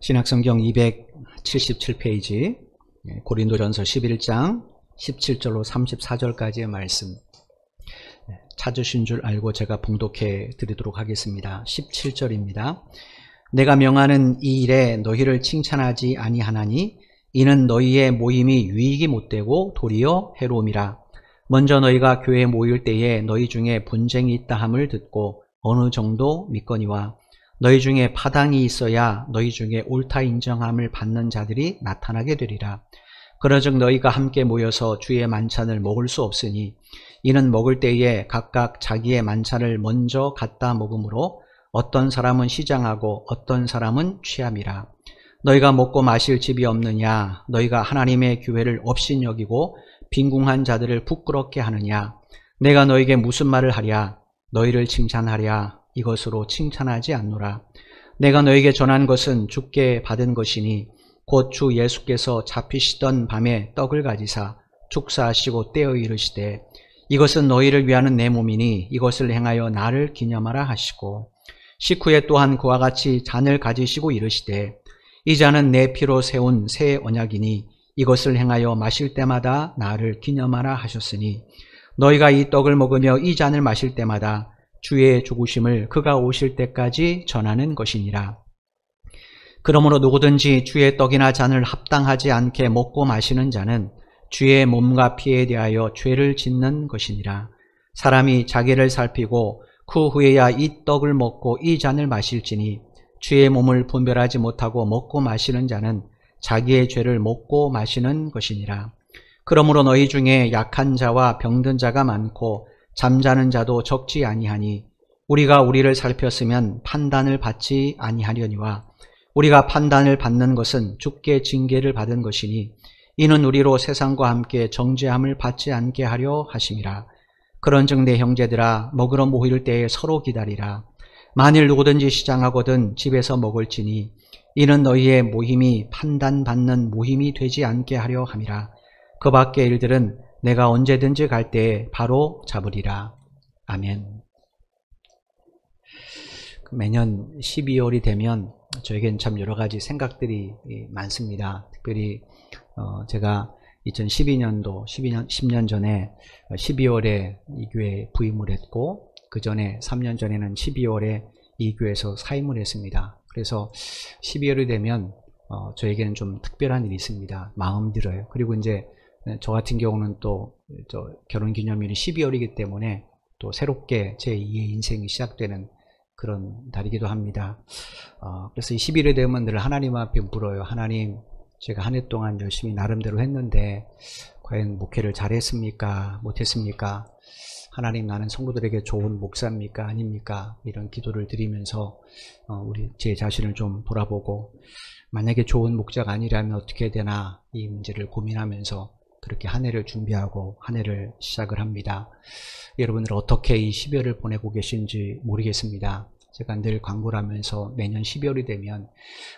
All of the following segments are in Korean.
신약성경 277페이지 고린도전서 11장 17절로 34절까지의 말씀 찾으신 줄 알고 제가 봉독해 드리도록 하겠습니다. 17절입니다. 내가 명하는 이 일에 너희를 칭찬하지 아니하나니 이는 너희의 모임이 유익이 못되고 도리어 해로움이라. 먼저 너희가 교회에 모일 때에 너희 중에 분쟁이 있다 함을 듣고 어느 정도 믿거니와 너희 중에 파당이 있어야 너희 중에 옳다 인정함을 받는 자들이 나타나게 되리라. 그러즉 너희가 함께 모여서 주의 만찬을 먹을 수 없으니 이는 먹을 때에 각각 자기의 만찬을 먼저 갖다 먹으므로 어떤 사람은 시장하고 어떤 사람은 취함이라. 너희가 먹고 마실 집이 없느냐? 너희가 하나님의 교회를 업신여기고 빈궁한 자들을 부끄럽게 하느냐? 내가 너희에게 무슨 말을 하랴? 너희를 칭찬하랴? 이것으로 칭찬하지 않노라. 내가 너희에게 전한 것은 주께 받은 것이니 곧 주 예수께서 잡히시던 밤에 떡을 가지사 축사하시고 떼어 이르시되 이것은 너희를 위하는 내 몸이니 이것을 행하여 나를 기념하라 하시고 식후에 또한 그와 같이 잔을 가지시고 이르시되 이 잔은 내 피로 세운 새 언약이니 이것을 행하여 마실 때마다 나를 기념하라 하셨으니 너희가 이 떡을 먹으며 이 잔을 마실 때마다 주의 죽으심을 그가 오실 때까지 전하는 것이니라. 그러므로 누구든지 주의 떡이나 잔을 합당하지 않게 먹고 마시는 자는 주의 몸과 피에 대하여 죄를 짓는 것이니라. 사람이 자기를 살피고 그 후에야 이 떡을 먹고 이 잔을 마실지니 주의 몸을 분별하지 못하고 먹고 마시는 자는 자기의 죄를 먹고 마시는 것이니라. 그러므로 너희 중에 약한 자와 병든 자가 많고 잠자는 자도 적지 아니하니 우리가 우리를 살폈으면 판단을 받지 아니하려니와 우리가 판단을 받는 것은 주께 징계를 받은 것이니 이는 우리로 세상과 함께 정죄함을 받지 않게 하려 하심이라. 그런즉 내 형제들아 먹으러 모일 때에 서로 기다리라. 만일 누구든지 시장하거든 집에서 먹을지니 이는 너희의 모임이 판단받는 모임이 되지 않게 하려 함이라. 그 밖의 일들은 내가 언제든지 갈 때에 바로 잡으리라. 아멘. 매년 12월이 되면 저에겐 참 여러 가지 생각들이 많습니다. 특별히 제가 2012년도 10년 전에 12월에 이 교회에 부임을 했고 그 전에 3년 전에는 12월에 이 교회에서 사임을 했습니다. 그래서 12월이 되면 저에게는 좀 특별한 일이 있습니다. 마음 들어요. 그리고 이제 저 같은 경우는 또 결혼기념일이 12월이기 때문에 또 새롭게 제 2의 인생이 시작되는 그런 달이기도 합니다. 그래서 이 11회 되면 늘 하나님 앞에 물어요. 하나님, 제가 한 해 동안 열심히 나름대로 했는데 과연 목회를 잘했습니까? 못했습니까? 하나님, 나는 성도들에게 좋은 목사입니까? 아닙니까? 이런 기도를 드리면서 제 자신을 좀 돌아보고 만약에 좋은 목자가 아니라면 어떻게 되나 이 문제를 고민하면서 그렇게 한 해를 준비하고 한 해를 시작을 합니다. 여러분들 어떻게 이 12월을 보내고 계신지 모르겠습니다. 제가 늘 광고를 하면서 매년 12월이 되면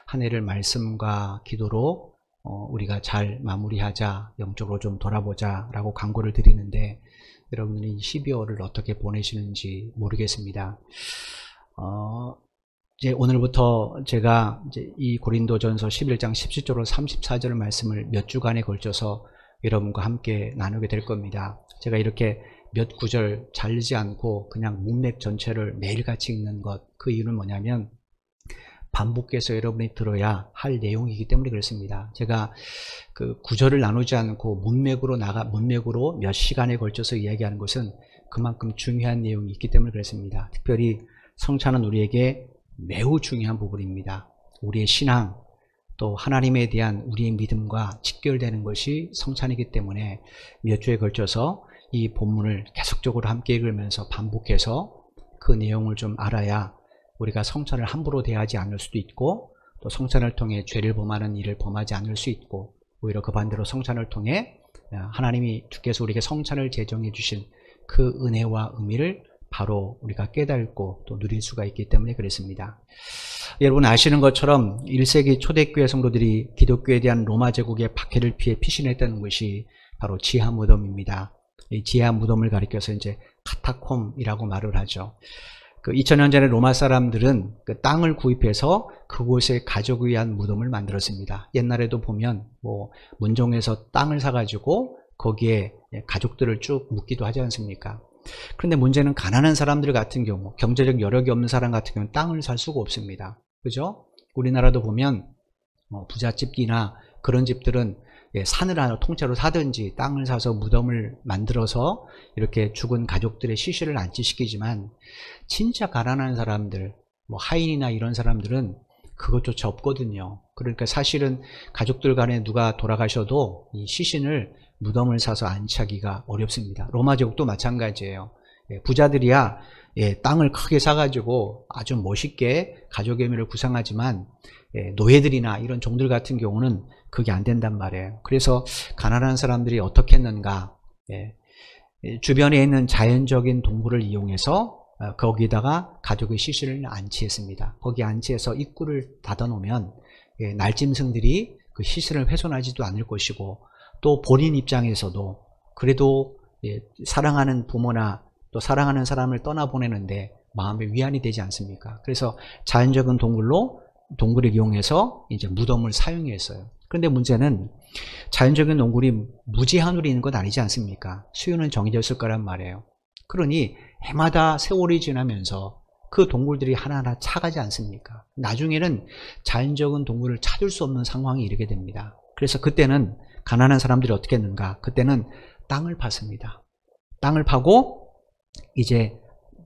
한 해를 말씀과 기도로 우리가 잘 마무리하자, 영적으로 좀 돌아보자 라고 광고를 드리는데 여러분들이 12월을 어떻게 보내시는지 모르겠습니다. 이제 오늘부터 제가 이제 이 고린도전서 11장 17절로 34절 말씀을 몇 주간에 걸쳐서 여러분과 함께 나누게 될 겁니다. 제가 이렇게 몇 구절 자르지 않고 그냥 문맥 전체를 매일같이 읽는 것, 그 이유는 뭐냐면 반복해서 여러분이 들어야 할 내용이기 때문에 그렇습니다. 제가 그 구절을 나누지 않고 문맥으로 몇 시간에 걸쳐서 이야기하는 것은 그만큼 중요한 내용이 있기 때문에 그렇습니다. 특별히 성찬은 우리에게 매우 중요한 부분입니다. 우리의 신앙, 또 하나님에 대한 우리의 믿음과 직결되는 것이 성찬이기 때문에 몇 주에 걸쳐서 이 본문을 계속적으로 함께 읽으면서 반복해서 그 내용을 좀 알아야 우리가 성찬을 함부로 대하지 않을 수도 있고 또 성찬을 통해 죄를 범하는 일을 범하지 않을 수 있고 오히려 그 반대로 성찬을 통해 주께서 우리에게 성찬을 제정해 주신 그 은혜와 의미를 바로 우리가 깨닫고 또 누릴 수가 있기 때문에 그렇습니다. 여러분 아시는 것처럼 1세기 초대교회 성도들이 기독교에 대한 로마 제국의 박해를 피해 피신했다는 것이 바로 지하 무덤입니다. 이 지하 무덤을 가리켜서 이제 카타콤이라고 말을 하죠. 그 2000년 전에 로마 사람들은 그 땅을 구입해서 그곳에 가족을 위한 무덤을 만들었습니다. 옛날에도 보면 뭐 문종에서 땅을 사가지고 거기에 가족들을 쭉 묻기도 하지 않습니까? 그런데 문제는 가난한 사람들 같은 경우, 경제적 여력이 없는 사람 같은 경우는 땅을 살 수가 없습니다. 그죠? 우리나라도 보면 부잣집이나 그런 집들은 산을 하나 통째로 사든지 땅을 사서 무덤을 만들어서 이렇게 죽은 가족들의 시신을 안치시키지만, 진짜 가난한 사람들, 뭐 하인이나 이런 사람들은 그것조차 없거든요. 그러니까 사실은 가족들 간에 누가 돌아가셔도 이 시신을 무덤을 사서 안치하기가 어렵습니다. 로마 제국도 마찬가지예요. 부자들이야 땅을 크게 사가지고 아주 멋있게 가족의 의미를 구상하지만, 노예들이나 이런 종들 같은 경우는 그게 안 된단 말이에요. 그래서 가난한 사람들이 어떻게 했는가, 주변에 있는 자연적인 동굴을 이용해서 거기다가 가족의 시신을 안치했습니다. 거기 안치해서 입구를 닫아 놓으면 날짐승들이 그 시신을 훼손하지도 않을 것이고, 또 본인 입장에서도 그래도 사랑하는 부모나 또 사랑하는 사람을 떠나보내는데 마음의 위안이 되지 않습니까? 그래서 자연적인 동굴을 이용해서 이제 무덤을 사용했어요. 그런데 문제는 자연적인 동굴이 무제한으로 있는 건 아니지 않습니까? 수요는 정해져 있을 거란 말이에요. 그러니 해마다 세월이 지나면서 그 동굴들이 하나하나 차가지 않습니까? 나중에는 자연적인 동굴을 찾을 수 없는 상황이 이르게 됩니다. 그래서 그때는 가난한 사람들이 어떻게 했는가? 그때는 땅을 팠습니다. 땅을 파고 이제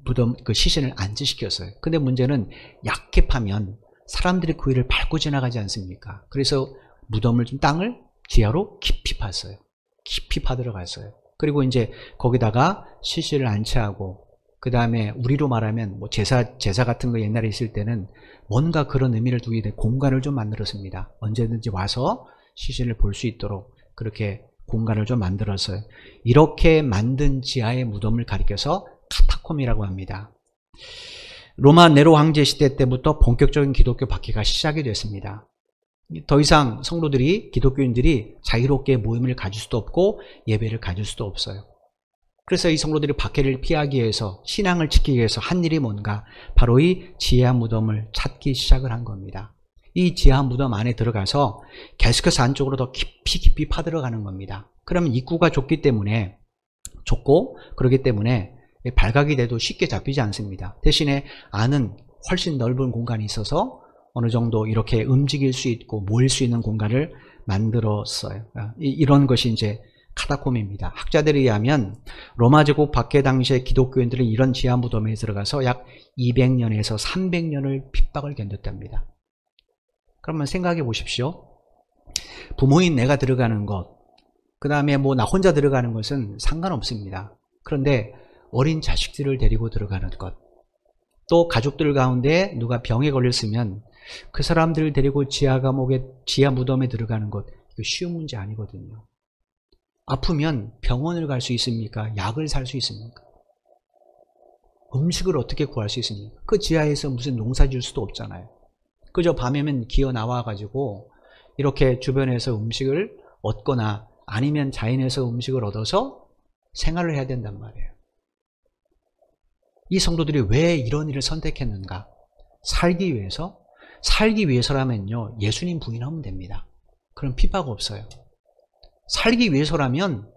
무덤 그 시신을 안置시켰어요. 근데 문제는 얕게 파면 사람들이 그 위를 밟고 지나가지 않습니까? 그래서 무덤을 좀 땅을 지하로 깊이 팠어요. 깊이 파들어갔어요. 그리고 이제 거기다가 시신을 안치하고, 그 다음에 우리로 말하면 뭐 제사 같은 거 옛날에 있을 때는 뭔가 그런 의미를 두게 된 공간을 좀 만들었습니다. 언제든지 와서 시신을 볼 수 있도록 그렇게 공간을 좀 만들었어요. 이렇게 만든 지하의 무덤을 가리켜서 카타콤이라고 합니다. 로마 네로 황제 시대 때부터 본격적인 기독교 박해가 시작이 됐습니다. 더 이상 성도들이, 기독교인들이 자유롭게 모임을 가질 수도 없고 예배를 가질 수도 없어요. 그래서 이 성도들이 박해를 피하기 위해서, 신앙을 지키기 위해서 한 일이 뭔가, 바로 이 지하 무덤을 찾기 시작을 한 겁니다. 이 지하 무덤 안에 들어가서 계속해서 안쪽으로 더 깊이 파들어가는 겁니다. 그러면 입구가 좁고 그렇기 때문에 발각이 돼도 쉽게 잡히지 않습니다. 대신에 안은 훨씬 넓은 공간이 있어서 어느 정도 이렇게 움직일 수 있고 모일 수 있는 공간을 만들었어요. 이런 것이 이제 카타콤입니다. 학자들에 의하면 로마 제국 박해 당시에 기독교인들이 이런 지하 무덤에 들어가서 약 200년에서 300년을 핍박을 견뎠답니다. 그러면 생각해 보십시오. 부모인 내가 들어가는 것, 그 다음에 뭐 나 혼자 들어가는 것은 상관없습니다. 그런데 어린 자식들을 데리고 들어가는 것, 또 가족들 가운데 누가 병에 걸렸으면 그 사람들을 데리고 지하 무덤에 들어가는 것, 이거 쉬운 문제 아니거든요. 아프면 병원을 갈 수 있습니까? 약을 살 수 있습니까? 음식을 어떻게 구할 수 있습니까? 그 지하에서 무슨 농사 지을 수도 없잖아요. 그저 밤에면 기어 나와가지고 이렇게 주변에서 음식을 얻거나 아니면 자연에서 음식을 얻어서 생활을 해야 된단 말이에요. 이 성도들이 왜 이런 일을 선택했는가? 살기 위해서? 살기 위해서라면요, 예수님 부인하면 됩니다. 그럼 핍박 없어요. 살기 위해서라면,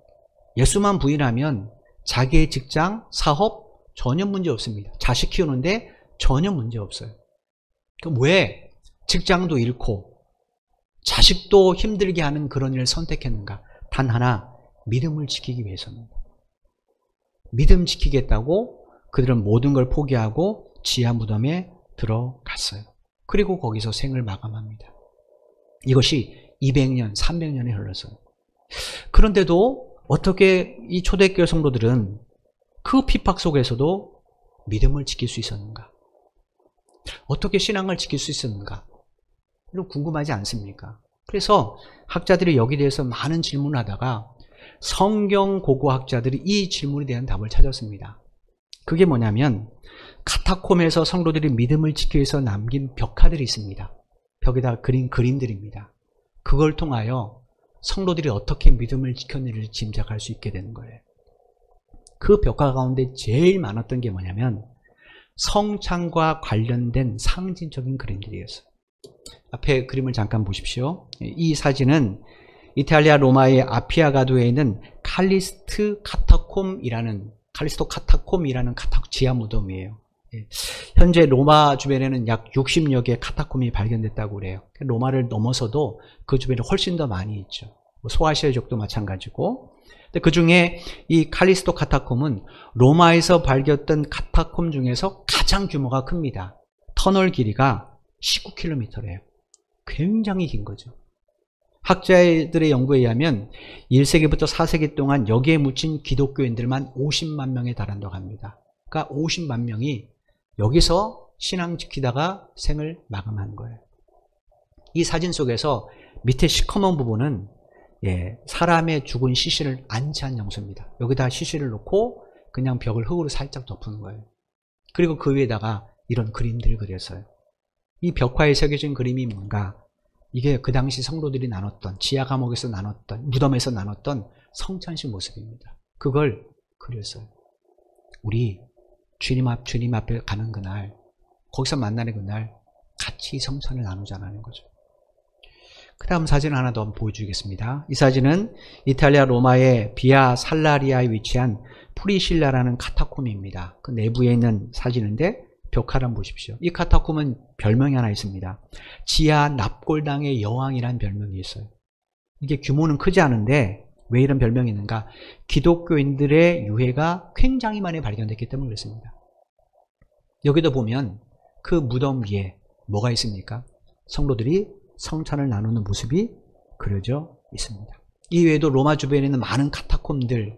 예수만 부인하면 자기의 직장, 사업 전혀 문제 없습니다. 자식 키우는데 전혀 문제 없어요. 그럼 왜 직장도 잃고 자식도 힘들게 하는 그런 일을 선택했는가? 단 하나, 믿음을 지키기 위해서입니다. 믿음 지키겠다고 그들은 모든 걸 포기하고 지하 무덤에 들어갔어요. 그리고 거기서 생을 마감합니다. 이것이 200년, 300년이 흘렀어요. 그런데도 어떻게 이 초대교회 성도들은 그 핍박 속에서도 믿음을 지킬 수 있었는가? 어떻게 신앙을 지킬 수 있었는가? 이거 궁금하지 않습니까? 그래서 학자들이 여기에 대해서 많은 질문을 하다가 성경 고고학자들이 이 질문에 대한 답을 찾았습니다. 그게 뭐냐면 카타콤에서 성도들이 믿음을 지키기 위해서 남긴 벽화들이 있습니다. 벽에다 그린 그림들입니다. 그걸 통하여 성도들이 어떻게 믿음을 지켰는지를 짐작할 수 있게 되는 거예요. 그 벽화 가운데 제일 많았던 게 뭐냐면 성찬과 관련된 상징적인 그림들이었어요. 앞에 그림을 잠깐 보십시오. 이 사진은 이탈리아 로마의 아피아 가두에 있는 칼리스토 카타콤이라는 지하 무덤이에요. 현재 로마 주변에는 약 60여 개의 카타콤이 발견됐다고 그래요. 로마를 넘어서도 그 주변에 훨씬 더 많이 있죠. 소아시아족도 마찬가지고. 그 중에 이 칼리스토 카타콤은 로마에서 발견된 카타콤 중에서 가장 규모가 큽니다. 터널 길이가 19km래요. 굉장히 긴 거죠. 학자들의 연구에 의하면 1세기부터 4세기 동안 여기에 묻힌 기독교인들만 50만 명에 달한다고 합니다. 그러니까 50만 명이 여기서 신앙 지키다가 생을 마감한 거예요. 이 사진 속에서 밑에 시커먼 부분은 사람의 죽은 시신을 안치한 장소입니다. 여기다 시신을 놓고 그냥 벽을 흙으로 살짝 덮은 거예요. 그리고 그 위에다가 이런 그림들을 그렸어요. 이 벽화에 새겨진 그림이 뭔가, 이게 그 당시 성도들이 나눴던, 지하 감옥에서 나눴던, 무덤에서 나눴던 성찬식 모습입니다. 그걸 그렸어요. 우리 주님 앞에 가는 그날, 거기서 만나는 그날 같이 성찬을 나누자는 거죠. 그 다음 사진 하나 더 보여주겠습니다. 이 사진은 이탈리아 로마의 비아 살라리아에 위치한 프리실라라는 카타콤입니다. 그 내부에 있는 사진인데 벽화를 한번 보십시오. 이 카타콤은 별명이 하나 있습니다. 지하 납골당의 여왕이라는 별명이 있어요. 이게 규모는 크지 않은데 왜 이런 별명이 있는가? 기독교인들의 유해가 굉장히 많이 발견됐기 때문에 그렇습니다. 여기도 보면 그 무덤 위에 뭐가 있습니까? 성도들이 성찬을 나누는 모습이 그려져 있습니다. 이 외에도 로마 주변에 있는 많은 카타콤들,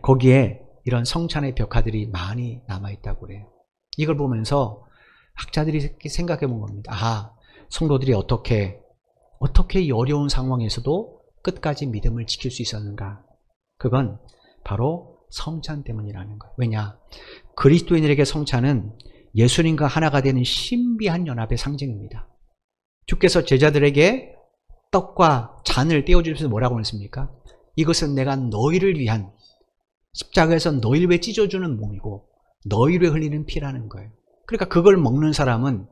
거기에 이런 성찬의 벽화들이 많이 남아있다고 그래요. 이걸 보면서 학자들이 생각해 본 겁니다. 아, 성도들이 어떻게 이 어려운 상황에서도 끝까지 믿음을 지킬 수 있었는가? 그건 바로 성찬 때문이라는 거예요. 왜냐? 그리스도인들에게 성찬은 예수님과 하나가 되는 신비한 연합의 상징입니다. 주께서 제자들에게 떡과 잔을 떼어주면서 뭐라고 했습니까? 이것은 내가 너희를 위한, 십자가에서 너희를 위해 찢어주는 몸이고 너희를 위해 흘리는 피라는 거예요. 그러니까 그걸 먹는 사람은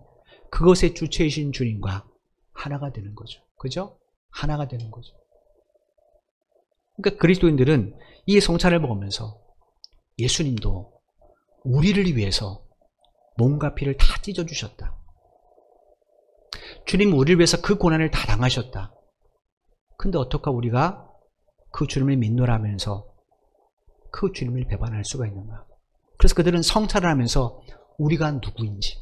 그것의 주체이신 주님과 하나가 되는 거죠. 그죠? 하나가 되는 거죠. 그러니까 그리스도인들은 이 성찬을 먹으면서 예수님도 우리를 위해서 몸과 피를 다 찢어주셨다. 주님은 우리를 위해서 그 고난을 다 당하셨다. 근데 어떻게 우리가 그 주님을 믿노라면서 그 주님을 배반할 수가 있는가? 그래서 그들은 성찬을 하면서 우리가 누구인지,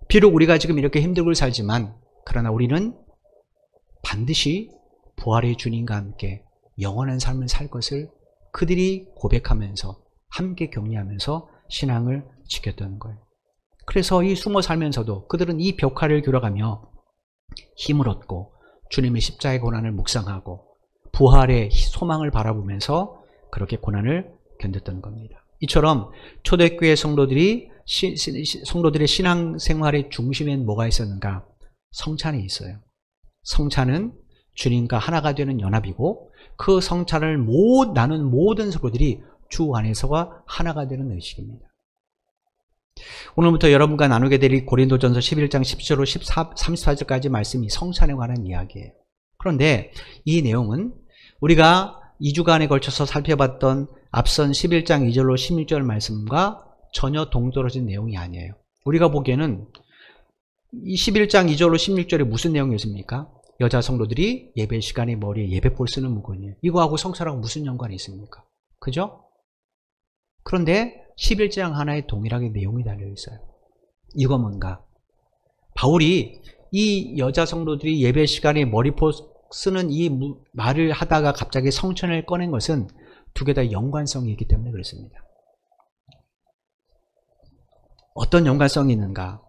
비록 우리가 지금 이렇게 힘들고 살지만 그러나 우리는 반드시 부활의 주님과 함께 영원한 삶을 살 것을 그들이 고백하면서 함께 격려하면서 신앙을 지켰던 거예요. 그래서 이 숨어 살면서도 그들은 이 벽화를 들어가며 힘을 얻고 주님의 십자가의 고난을 묵상하고 부활의 소망을 바라보면서 그렇게 고난을 견뎠던 겁니다. 이처럼 초대교회 성도들의 신앙생활의 중심엔 뭐가 있었는가? 성찬이 있어요. 성찬은 주님과 하나가 되는 연합이고 그 성찬을 나눈 모든 성도들이 주 안에서가 하나가 되는 의식입니다. 오늘부터 여러분과 나누게 될 고린도전서 11장 10절로 34절까지 말씀이 성찬에 관한 이야기예요. 그런데 이 내용은 우리가 2주간에 걸쳐서 살펴봤던 앞선 11장 2절로 16절 말씀과 전혀 동떨어진 내용이 아니에요. 우리가 보기에는 이 11장 2절로 16절에 무슨 내용이었습니까? 여자 성도들이 예배 시간에 머리에 예배볼 쓰는 물건이에요. 이거하고 성찬하고 무슨 연관이 있습니까? 그죠? 그런데 11장 하나에 동일하게 내용이 달려있어요. 이거 뭔가? 바울이 이 여자 성도들이 예배 시간에 머리포 쓰는 이 말을 하다가 갑자기 성찬을 꺼낸 것은 두 개 다 연관성이 있기 때문에 그렇습니다. 어떤 연관성이 있는가?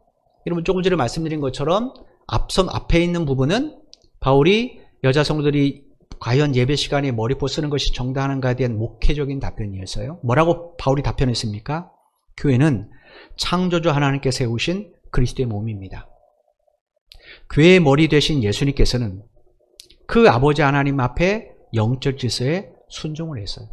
여러분 조금 전에 말씀드린 것처럼 앞에 있는 부분은 바울이 여자 성도들이 과연 예배 시간에 머리포 쓰는 것이 정당한가에 대한 목회적인 답변이었어요. 뭐라고 바울이 답변했습니까? 교회는 창조주 하나님께서 세우신 그리스도의 몸입니다. 교회의 머리 되신 예수님께서는 그 아버지 하나님 앞에 영적 질서에 순종을 했어요.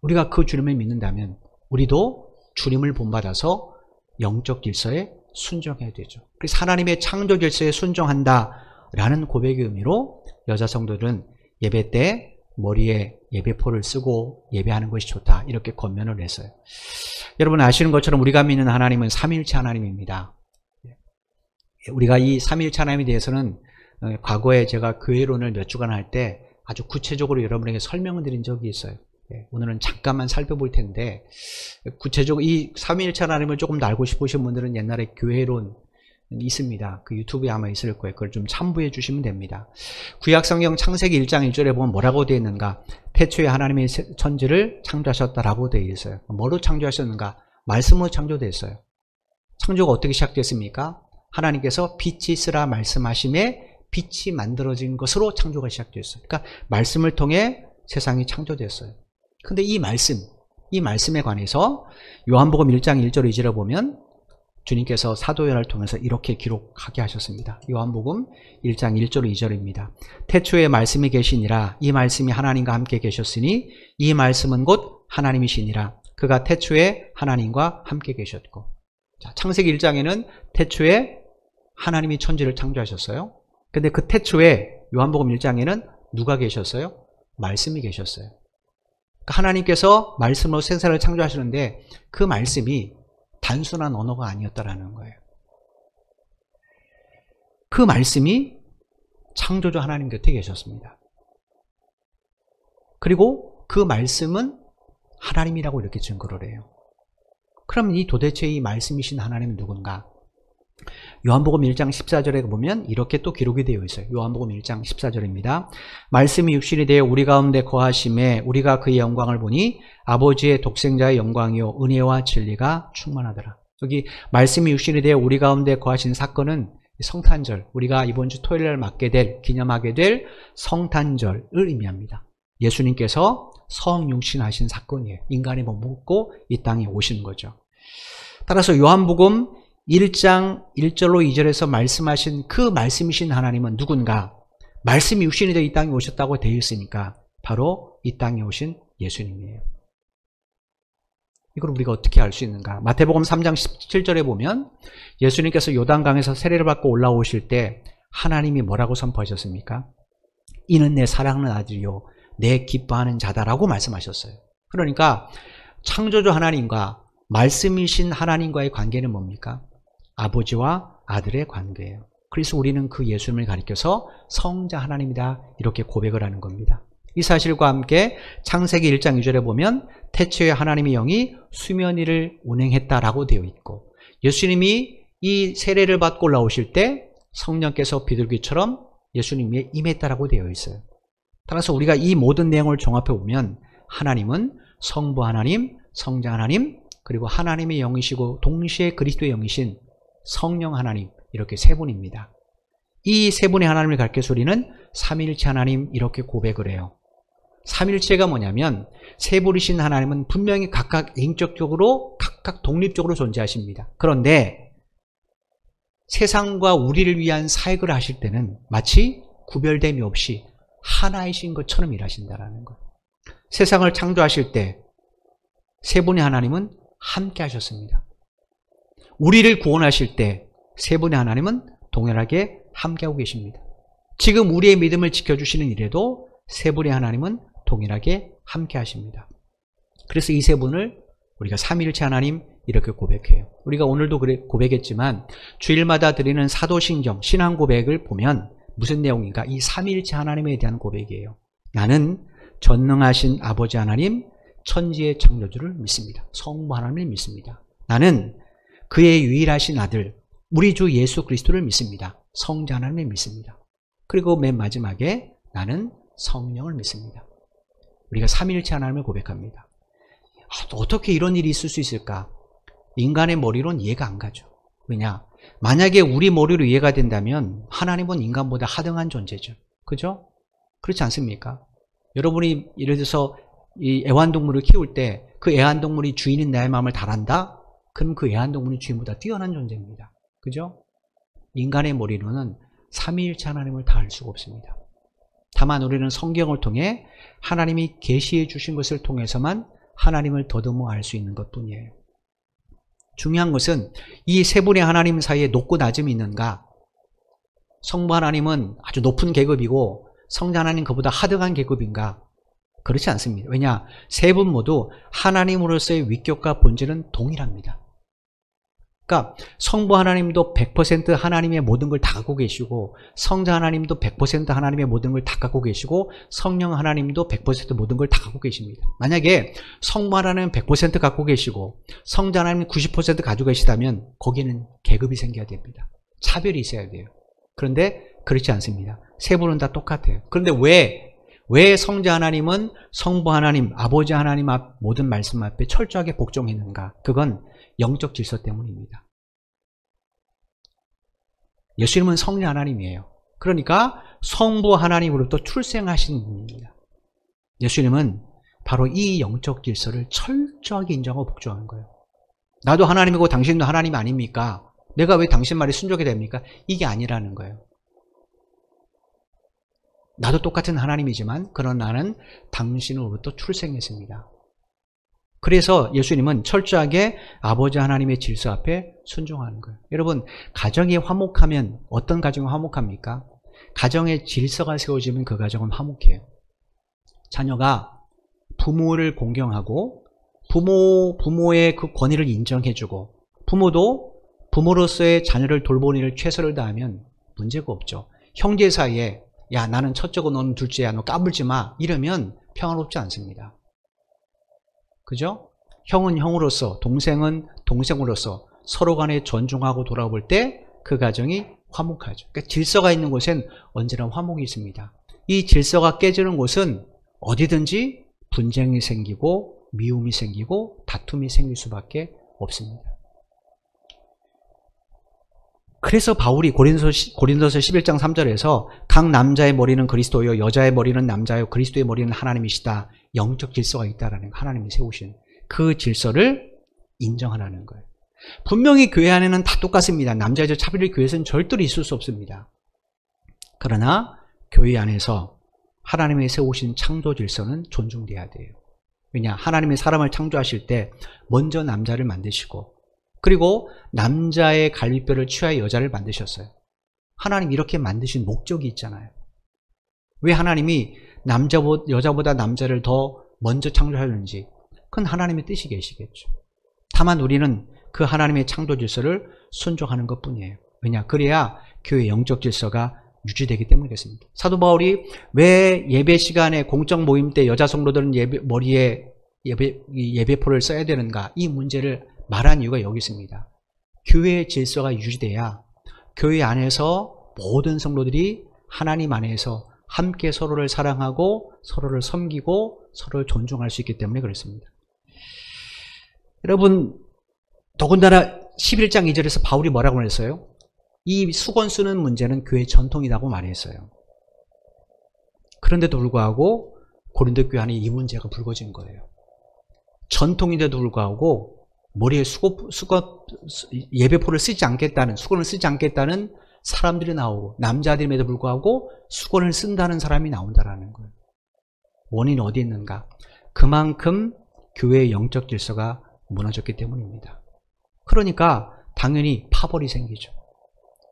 우리가 그 주님을 믿는다면 우리도 주님을 본받아서 영적 질서에 순종해야 되죠. 그래서 하나님의 창조 질서에 순종한다라는 고백의 의미로 여자 성도들은 예배 때 머리에 예배포를 쓰고 예배하는 것이 좋다, 이렇게 권면을 했어요. 여러분 아시는 것처럼 우리가 믿는 하나님은 삼위일체 하나님입니다. 우리가 이 삼위일체 하나님에 대해서는 과거에 제가 교회론을 몇 주간 할 때 아주 구체적으로 여러분에게 설명을 드린 적이 있어요. 오늘은 잠깐만 살펴볼 텐데, 구체적으로 이 삼위일체 하나님을 조금 더 알고 싶으신 분들은 옛날에 교회론 있습니다. 그 유튜브에 아마 있을 거예요. 그걸 좀 참고해 주시면 됩니다. 구약성경 창세기 1장 1절에 보면 뭐라고 되어 있는가? 태초에 하나님의 천지를 창조하셨다라고 되어 있어요. 뭐로 창조하셨는가? 말씀으로 창조됐어요. 창조가 어떻게 시작됐습니까? 하나님께서 빛이 있으라 말씀하심에 빛이 만들어진 것으로 창조가 시작됐어요. 그러니까 말씀을 통해 세상이 창조됐어요. 근데 이 말씀에 관해서 요한복음 1장 1절 2절에 보면 주님께서 사도 요한을 통해서 이렇게 기록하게 하셨습니다. 요한복음 1장 1절 2절입니다. 태초에 말씀이 계시니라. 이 말씀이 하나님과 함께 계셨으니 이 말씀은 곧 하나님이시니라. 그가 태초에 하나님과 함께 계셨고. 자, 창세기 1장에는 태초에 하나님이 천지를 창조하셨어요. 근데 그 태초에 요한복음 1장에는 누가 계셨어요? 말씀이 계셨어요. 그러니까 하나님께서 말씀으로 세상을 창조하시는데 그 말씀이 단순한 언어가 아니었다라는 거예요. 그 말씀이 창조주 하나님 곁에 계셨습니다. 그리고 그 말씀은 하나님이라고 이렇게 증거를 해요. 그럼 이 도대체 이 말씀이신 하나님은 누군가? 요한복음 1장 14절에 보면 이렇게 또 기록이 되어 있어요. 요한복음 1장 14절입니다. 말씀이 육신이 되어 우리 가운데 거하심에 우리가 그의 영광을 보니 아버지의 독생자의 영광이요 은혜와 진리가 충만하더라. 여기 말씀이 육신이 되어 우리 가운데 거하신 사건은 성탄절, 우리가 이번 주 토요일 날 기념하게 될 성탄절을 의미합니다. 예수님께서 성육신하신 사건이에요. 인간의 몸을 입고 이 땅에 오신 거죠. 따라서 요한복음 1장 1절로 2절에서 말씀하신 그 말씀이신 하나님은 누군가? 말씀이 육신이 되어 이 땅에 오셨다고 되어 있으니까 바로 이 땅에 오신 예수님이에요. 이걸 우리가 어떻게 알 수 있는가? 마태복음 3장 17절에 보면 예수님께서 요단강에서 세례를 받고 올라오실 때 하나님이 뭐라고 선포하셨습니까? 이는 내 사랑하는 아들이요 내 기뻐하는 자다라고 말씀하셨어요. 그러니까 창조주 하나님과 말씀이신 하나님과의 관계는 뭡니까? 아버지와 아들의 관계예요. 그래서 우리는 그 예수님을 가리켜서 성자 하나님이다 이렇게 고백을 하는 겁니다. 이 사실과 함께 창세기 1장 2절에 보면 태초에 하나님의 영이 수면 위를 운행했다라고 되어 있고, 예수님이 이 세례를 받고 올라오실 때 성령께서 비둘기처럼 예수님이 임했다라고 되어 있어요. 따라서 우리가 이 모든 내용을 종합해 보면 하나님은 성부 하나님, 성자 하나님, 그리고 하나님의 영이시고 동시에 그리스도의 영이신 성령 하나님, 이렇게 세 분입니다. 이 세 분의 하나님을 가리켜서 우리는 삼위일체 하나님 이렇게 고백을 해요. 삼위일체가 뭐냐면 세 분이신 하나님은 분명히 각각 인격적으로 각각 독립적으로 존재하십니다. 그런데 세상과 우리를 위한 사역을 하실 때는 마치 구별됨이 없이 하나이신 것처럼 일하신다는 거예요. 세상을 창조하실 때 세 분의 하나님은 함께 하셨습니다. 우리를 구원하실 때 세 분의 하나님은 동일하게 함께하고 계십니다. 지금 우리의 믿음을 지켜주시는 일에도 세 분의 하나님은 동일하게 함께 하십니다. 그래서 이 세 분을 우리가 삼위일체 하나님 이렇게 고백해요. 우리가 오늘도 고백했지만 주일마다 드리는 사도신경 신앙 고백을 보면 무슨 내용인가? 이 삼위일체 하나님에 대한 고백이에요. 나는 전능하신 아버지 하나님, 천지의 창조주를 믿습니다. 성부 하나님을 믿습니다. 나는 그의 유일하신 아들 우리 주 예수 그리스도를 믿습니다. 성자 하나님을 믿습니다. 그리고 맨 마지막에 나는 성령을 믿습니다. 우리가 삼위일체 하나님을 고백합니다. 어떻게 이런 일이 있을 수 있을까? 인간의 머리로는 이해가 안 가죠. 왜냐? 만약에 우리 머리로 이해가 된다면 하나님은 인간보다 하등한 존재죠. 그죠? 그렇지 않습니까? 여러분이 예를 들어서 이 애완동물을 키울 때 그 애완동물이 주인인 나의 마음을 다 안다? 그럼 그 애완동물이 주인보다 뛰어난 존재입니다. 그죠? 인간의 머리로는 삼위일체 하나님을 다 알 수가 없습니다. 다만 우리는 성경을 통해 하나님이 계시해 주신 것을 통해서만 하나님을 더듬어 알 수 있는 것뿐이에요. 중요한 것은 이 세 분의 하나님 사이에 높고 낮음이 있는가? 성부 하나님은 아주 높은 계급이고 성자 하나님 그보다 하등한 계급인가? 그렇지 않습니다. 왜냐? 세 분 모두 하나님으로서의 위격과 본질은 동일합니다. 그러니까 성부 하나님도 100% 하나님의 모든 걸 다 갖고 계시고 성자 하나님도 100% 하나님의 모든 걸 다 갖고 계시고 성령 하나님도 100% 모든 걸 다 갖고 계십니다. 만약에 성부 하나님은 100% 갖고 계시고 성자 하나님은 90% 가지고 계시다면 거기는 계급이 생겨야 됩니다. 차별이 있어야 돼요. 그런데 그렇지 않습니다. 세 분은 다 똑같아요. 그런데 왜 성자 하나님은 성부 하나님, 아버지 하나님 앞 모든 말씀 앞에 철저하게 복종했는가? 그건 영적 질서 때문입니다. 예수님은 성자 하나님이에요. 그러니까 성부 하나님으로부터 출생하신 분입니다. 예수님은 바로 이 영적 질서를 철저하게 인정하고 복종한 거예요. 나도 하나님이고 당신도 하나님 아닙니까? 내가 왜 당신 말에 순종이 됩니까? 이게 아니라는 거예요. 나도 똑같은 하나님이지만 그러나 나는 당신으로부터 출생했습니다. 그래서 예수님은 철저하게 아버지 하나님의 질서 앞에 순종하는 거예요. 여러분, 가정이 화목하면 어떤 가정이 화목합니까? 가정의 질서가 세워지면 그 가정은 화목해요. 자녀가 부모를 공경하고 부모의 그 권위를 인정해주고 부모도 부모로서의 자녀를 돌보는 일을 최선을 다하면 문제가 없죠. 형제 사이에 야 나는 첫째고 너는 둘째야 너 까불지 마 이러면 평화롭지 않습니다. 그죠? 형은 형으로서 동생은 동생으로서 서로 간에 존중하고 돌아볼 때 그 가정이 화목하죠. 그러니까 질서가 있는 곳엔 언제나 화목이 있습니다. 이 질서가 깨지는 곳은 어디든지 분쟁이 생기고 미움이 생기고 다툼이 생길 수밖에 없습니다. 그래서 바울이 고린도서 11장 3절에서 각 남자의 머리는 그리스도요 여자의 머리는 남자요 그리스도의 머리는 하나님이시다. 영적 질서가 있다라는 거, 하나님이 세우신 그 질서를 인정하라는 거예요. 분명히 교회 안에는 다 똑같습니다. 남자 여자 차별이 교회에서는 절대로 있을 수 없습니다. 그러나 교회 안에서 하나님이 세우신 창조 질서는 존중돼야 돼요. 왜냐? 하나님이 사람을 창조하실 때 먼저 남자를 만드시고 그리고 남자의 갈비뼈를 취하여 여자를 만드셨어요. 하나님 이렇게 만드신 목적이 있잖아요. 왜 하나님이 여자보다 남자를 더 먼저 창조하셨는지 그건 하나님의 뜻이 계시겠죠. 다만 우리는 그 하나님의 창조 질서를 순종하는 것뿐이에요. 왜냐? 그래야 교회의 영적 질서가 유지되기 때문이겠습니다. 사도 바울이 왜 예배 시간에 공적 모임 때 여자 성도들은 머리에 예배포를 써야 되는가 이 문제를 말한 이유가 여기 있습니다. 교회의 질서가 유지돼야 교회 안에서 모든 성도들이 하나님 안에서 함께 서로를 사랑하고 서로를 섬기고 서로를 존중할 수 있기 때문에 그렇습니다. 여러분 더군다나 11장 2절에서 바울이 뭐라고 했어요? 이 수건 쓰는 문제는 교회의 전통이라고 말했어요. 그런데도 불구하고 고린도 교회 안에 이 문제가 불거진 거예요. 전통인데도 불구하고 머리에 예배포를 쓰지 않겠다는, 수건을 쓰지 않겠다는 사람들이 나오고 남자들임에도 불구하고 수건을 쓴다는 사람이 나온다는 거예요. 원인이 어디 있는가? 그만큼 교회의 영적 질서가 무너졌기 때문입니다. 그러니까 당연히 파벌이 생기죠.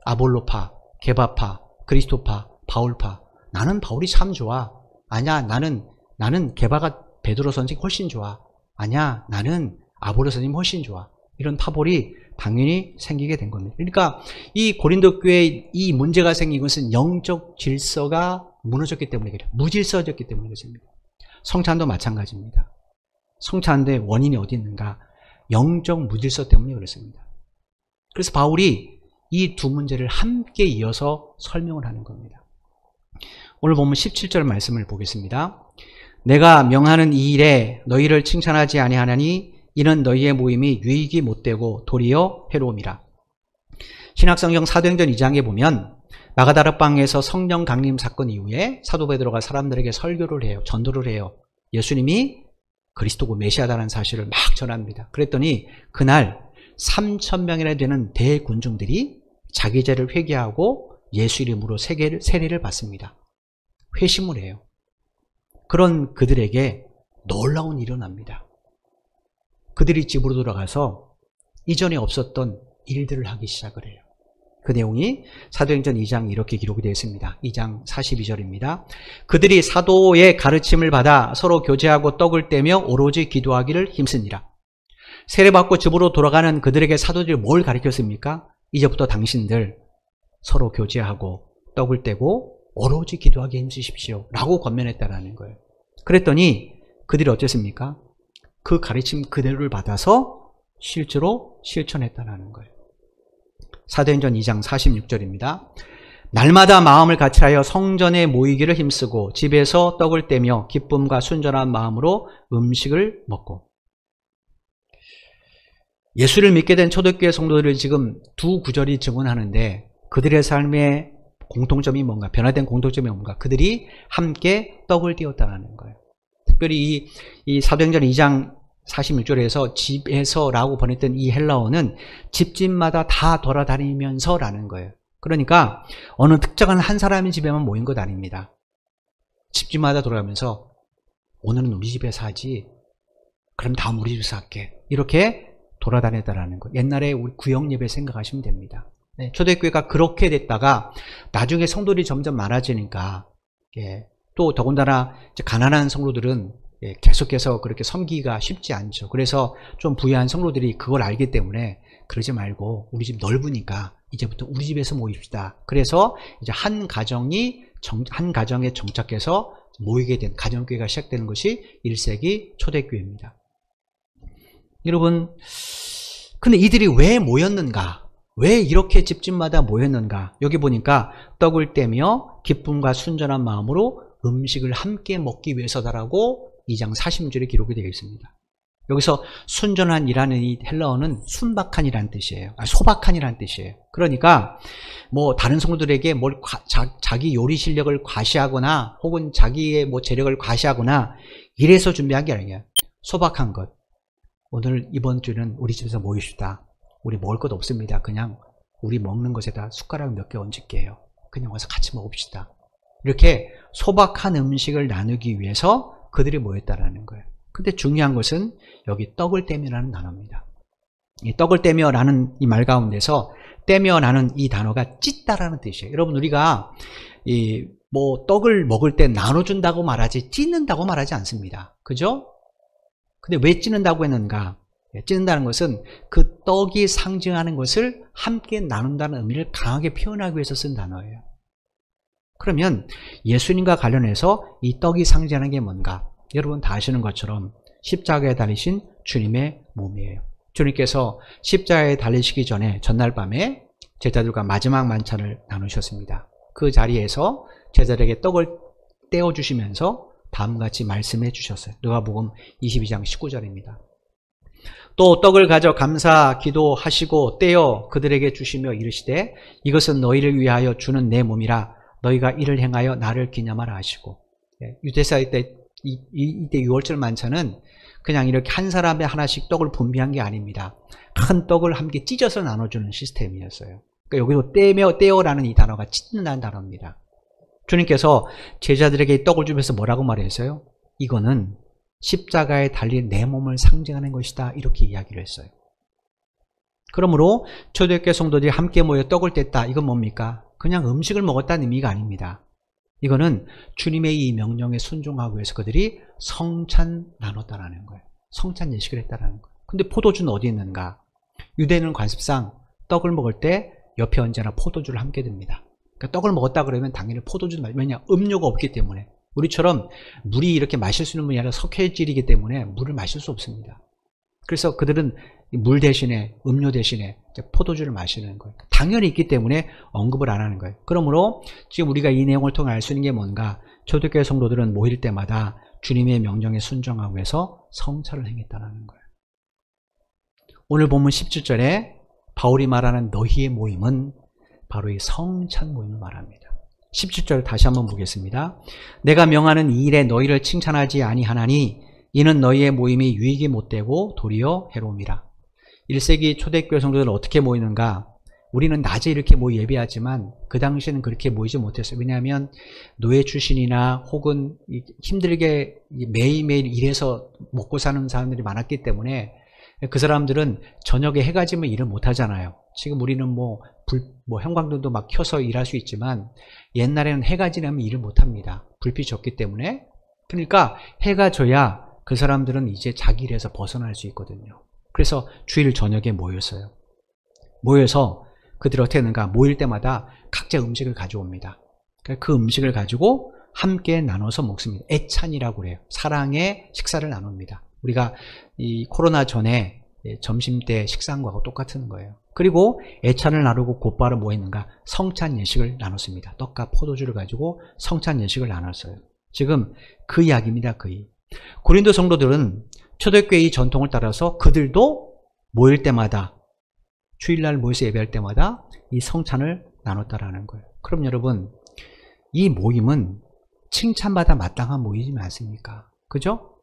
아볼로파, 게바파, 그리스도파, 바울파. 나는 바울이 참 좋아. 아니야, 나는 게바가 베드로 선생이 훨씬 좋아. 아니야, 나는 아볼로 선생님이 훨씬 좋아. 이런 파벌이 당연히 생기게 된 겁니다. 그러니까 이 고린도 교회에 이 문제가 생긴 것은 영적 질서가 무너졌기 때문에 그래요. 무질서졌기 때문에 그렇습니다. 성찬도 마찬가지입니다. 성찬인데 원인이 어디 있는가? 영적 무질서 때문에 그렇습니다. 그래서 바울이 이 두 문제를 함께 이어서 설명을 하는 겁니다. 오늘 보면 17절 말씀을 보겠습니다. 내가 명하는 이 일에 너희를 칭찬하지 아니하나니 이는 너희의 모임이 유익이 못되고 도리어 해로움이라. 신약성경 사도행전 2장에 보면 마가다락방에서 성령 강림 사건 이후에 사도 베드로가 사람들에게 설교를 해요. 전도를 해요. 예수님이 그리스도고 메시아다라는 사실을 막 전합니다. 그랬더니 그날 3,000명이나 되는 대군중들이 자기 죄를 회개하고 예수 이름으로 세례를 받습니다. 회심을 해요. 그런 그들에게 놀라운 일이 일어납니다. 그들이 집으로 돌아가서 이전에 없었던 일들을 하기 시작을 해요. 그 내용이 사도행전 2장 이렇게 기록이 되어 있습니다. 2장 42절입니다. 그들이 사도의 가르침을 받아 서로 교제하고 떡을 떼며 오로지 기도하기를 힘쓰니라. 세례받고 집으로 돌아가는 그들에게 사도들이 뭘 가르쳤습니까? 이제부터 당신들 서로 교제하고 떡을 떼고 오로지 기도하기에 힘쓰십시오 라고 권면했다라는 거예요. 그랬더니 그들이 어땠습니까? 그 가르침 그대로를 받아서 실제로 실천했다라는 거예요. 사도행전 2장 46절입니다. 날마다 마음을 같이하여 성전에 모이기를 힘쓰고 집에서 떡을 떼며 기쁨과 순전한 마음으로 음식을 먹고. 예수를 믿게 된 초대교회 성도들을 지금 두 구절이 증언하는데 그들의 삶의 공통점이 뭔가, 변화된 공통점이 뭔가, 그들이 함께 떡을 떼었다는 거예요. 특별히 이 사도행전 2장 46절에서 집에서라고 번역된 이 헬라어는 집집마다 다 돌아다니면서라는 거예요. 그러니까 어느 특정한 한 사람의 집에만 모인 것 아닙니다. 집집마다 돌아가면서 오늘은 우리 집에서 하지, 그럼 다음 우리 집에서 할게, 이렇게 돌아다녔다라는 거. 옛날에 우리 구역 예배 생각하시면 됩니다. 네, 초대교회가 그렇게 됐다가 나중에 성도들이 점점 많아지니까, 또 더군다나 가난한 성도들은 계속해서 그렇게 섬기기가 쉽지 않죠. 그래서 좀 부유한 성도들이 그걸 알기 때문에 그러지 말고 우리 집 넓으니까 이제부터 우리 집에서 모입시다. 그래서 이제 한 가정에 정착해서 모이게 된 가정교회가 시작되는 것이 1세기 초대교회입니다. 여러분, 근데 이들이 왜 모였는가? 왜 이렇게 집집마다 모였는가? 여기 보니까 떡을 떼며 기쁨과 순전한 마음으로 음식을 함께 먹기 위해서다라고 2장 40절에 기록이 되어 있습니다. 여기서 순전한이라는 이 헬라어는 순박한이라는 뜻이에요. 소박한이라는 뜻이에요. 그러니까 뭐 다른 성도들에게 뭘 자기 요리 실력을 과시하거나 혹은 자기의 뭐 재력을 과시하거나 이래서 준비한 게 아니에요. 소박한 것. 오늘 이번 주는 우리 집에서 모입시다. 우리 먹을 것 없습니다. 그냥 우리 먹는 것에다 숟가락 몇 개 얹을게요. 그냥 와서 같이 먹읍시다. 이렇게 소박한 음식을 나누기 위해서 그들이 모였다라는 거예요. 근데 중요한 것은 여기 떡을 떼며라는 단어입니다. 이 떡을 떼며라는 이 말 가운데서 떼며라는 이 단어가 찢다라는 뜻이에요. 여러분, 우리가 뭐 떡을 먹을 때 나눠준다고 말하지 찢는다고 말하지 않습니다. 그죠? 근데 왜 찢는다고 했는가? 찢는다는 것은 그 떡이 상징하는 것을 함께 나눈다는 의미를 강하게 표현하기 위해서 쓴 단어예요. 그러면 예수님과 관련해서 이 떡이 상징하는 게 뭔가? 여러분 다 아시는 것처럼 십자가에 달리신 주님의 몸이에요. 주님께서 십자가에 달리시기 전에 전날 밤에 제자들과 마지막 만찬을 나누셨습니다. 그 자리에서 제자들에게 떡을 떼어주시면서 다음같이 말씀해 주셨어요. 누가복음 22장 19절입니다. 또 떡을 가져 감사 기도하시고 떼어 그들에게 주시며 이르시되 이것은 너희를 위하여 주는 내 몸이라 너희가 이를 행하여 나를 기념하라 하시고. 유대사회 때 이때 6월절 만찬은 그냥 이렇게 한 사람에 하나씩 떡을 분배한 게 아닙니다. 큰 떡을 함께 찢어서 나눠주는 시스템이었어요. 그러니까 여기도 떼어라는 이 단어가 찢는다는 단어입니다. 주님께서 제자들에게 이 떡을 주면서 뭐라고 말했어요? 이거는 십자가에 달린 내 몸을 상징하는 것이다, 이렇게 이야기를 했어요. 그러므로 초대교회 성도들이 함께 모여 떡을 뗐다. 이건 뭡니까? 그냥 음식을 먹었다는 의미가 아닙니다. 이거는 주님의 이 명령에 순종하기 위해서 그들이 성찬 나눴다라는 거예요. 성찬 예식을 했다라는 거예요. 근데 포도주는 어디 있는가? 유대인은 관습상 떡을 먹을 때 옆에 언제나 포도주를 함께 듭니다. 그러니까 떡을 먹었다 그러면 당연히 포도주는, 왜냐? 음료가 없기 때문에. 우리처럼 물이 이렇게 마실 수 있는 분이 아니라 석회질이기 때문에 물을 마실 수 없습니다. 그래서 그들은 물 대신에, 음료 대신에 포도주를 마시는 거예요. 당연히 있기 때문에 언급을 안 하는 거예요. 그러므로 지금 우리가 이 내용을 통해 알 수 있는 게 뭔가? 초대교회 성도들은 모일 때마다 주님의 명령에 순종하기 위해서 성찬을 행했다는 거예요. 오늘 본문 17절에 바울이 말하는 너희의 모임은 바로 이 성찬 모임을 말합니다. 17절 다시 한번 보겠습니다. 내가 명하는 이 일에 너희를 칭찬하지 아니하나니 이는 너희의 모임이 유익이 못되고 도리어 해로움이라. 1세기 초대교회 성도들은 어떻게 모이는가? 우리는 낮에 이렇게 모이 예배하지만 그 당시에는 그렇게 모이지 못했어요. 왜냐하면 노예 출신이나 혹은 힘들게 매일매일 일해서 먹고 사는 사람들이 많았기 때문에 그 사람들은 저녁에 해가 지면 일을 못 하잖아요. 지금 우리는 형광등도 막 켜서 일할 수 있지만 옛날에는 해가 지나면 일을 못 합니다. 불빛이 없기 때문에. 그러니까 해가 져야 그 사람들은 이제 자기 일에서 벗어날 수 있거든요. 그래서 주일 저녁에 모였어요. 모여서 그들이 어떻게 하는가, 모일 때마다 각자 음식을 가져옵니다. 그 음식을 가지고 함께 나눠서 먹습니다. 애찬이라고 그래요. 사랑의 식사를 나눕니다. 우리가 이 코로나 전에 점심때 식사한 거하고 똑같은 거예요. 그리고 애찬을 나누고 곧바로 뭐 했는가, 성찬 예식을 나눴습니다. 떡과 포도주를 가지고 성찬 예식을 나눴어요. 지금 그 이야기입니다. 고린도 성도들은 초대교회 이 전통을 따라서 그들도 모일 때마다, 주일날 모여서 예배할 때마다 이 성찬을 나눴다라는 거예요. 그럼 여러분, 이 모임은 칭찬받아 마땅한 모임이지 않습니까? 그죠?